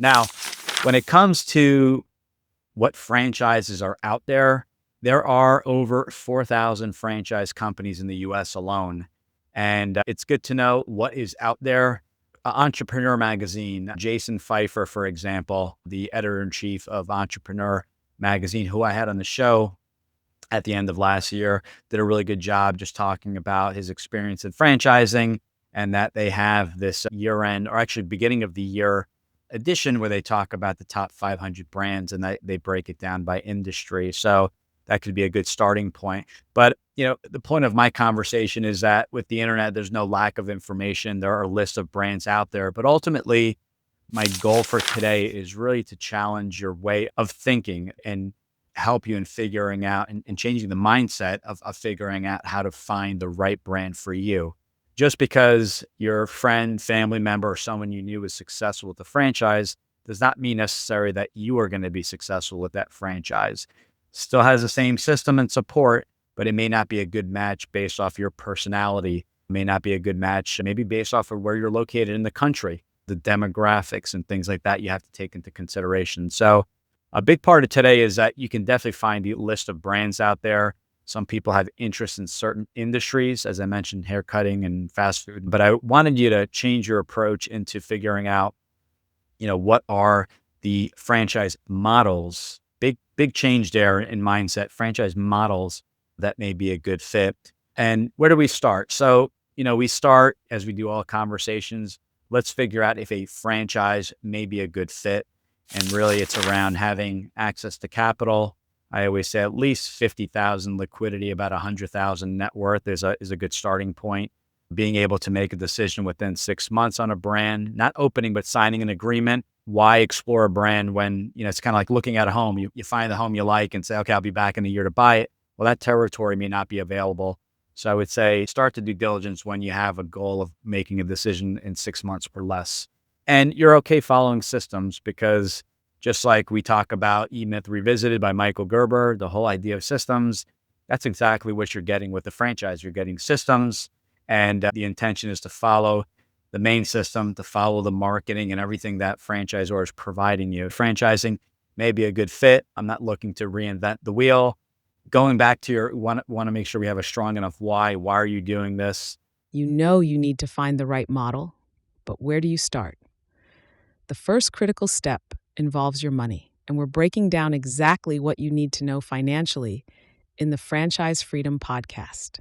Now, when it comes to what franchises are out there, there are over 4,000 franchise companies in the US alone. And it's good to know what is out there. Entrepreneur Magazine, Jason Pfeiffer, for example, the editor in chief of Entrepreneur Magazine, who I had on the show at the end of last year, did a really good job just talking about his experience in franchising and that they have this year end, or actually beginning of the year edition, where they talk about the top 500 brands and they break it down by industry. So that could be a good starting point. But, the point of my conversation is that with the internet, there's no lack of information. There are lists of brands out there, but ultimately, my goal for today is really to challenge your way of thinking and help you in figuring out and changing the mindset of figuring out how to find the right brand for you. Just because your friend, family member, or someone you knew was successful with the franchise does not mean necessarily that you are going to be successful with that franchise. Still has the same system and support, but it may not be a good match based off your personality. It may not be a good match, maybe based off of where you're located in the country, the demographics and things like that you have to take into consideration. So a big part of today is that you can definitely find a list of brands out there. Some people have interest in certain industries, as I mentioned, haircutting and fast food. But I wanted you to change your approach into figuring out, what are the franchise models? Big change there in mindset, franchise models that may be a good fit. And where do we start? So, we start as we do all conversations. Let's figure out if a franchise may be a good fit. And really, it's around having access to capital. I always say at least 50,000 liquidity, about 100,000 net worth is a good starting point. Being able to make a decision within 6 months on a brand, not opening, but signing an agreement. Why explore a brand when, it's kind of like looking at a home. You find the home you like and say, okay, I'll be back in a year to buy it. Well, that territory may not be available. So I would say start the due diligence when you have a goal of making a decision in 6 months or less. And you're okay following systems because just like we talk about E-Myth Revisited by Michael Gerber, the whole idea of systems, that's exactly what you're getting with the franchise. You're getting systems, and the intention is to follow the main system, to follow the marketing and everything that franchisor is providing you. Franchising may be a good fit. I'm not looking to reinvent the wheel. Going back to your want to make sure we have a strong enough why. Why are you doing this? You know you need to find the right model, but where do you start? The first critical step involves your money, and we're breaking down exactly what you need to know financially in the Franchise Freedom Podcast.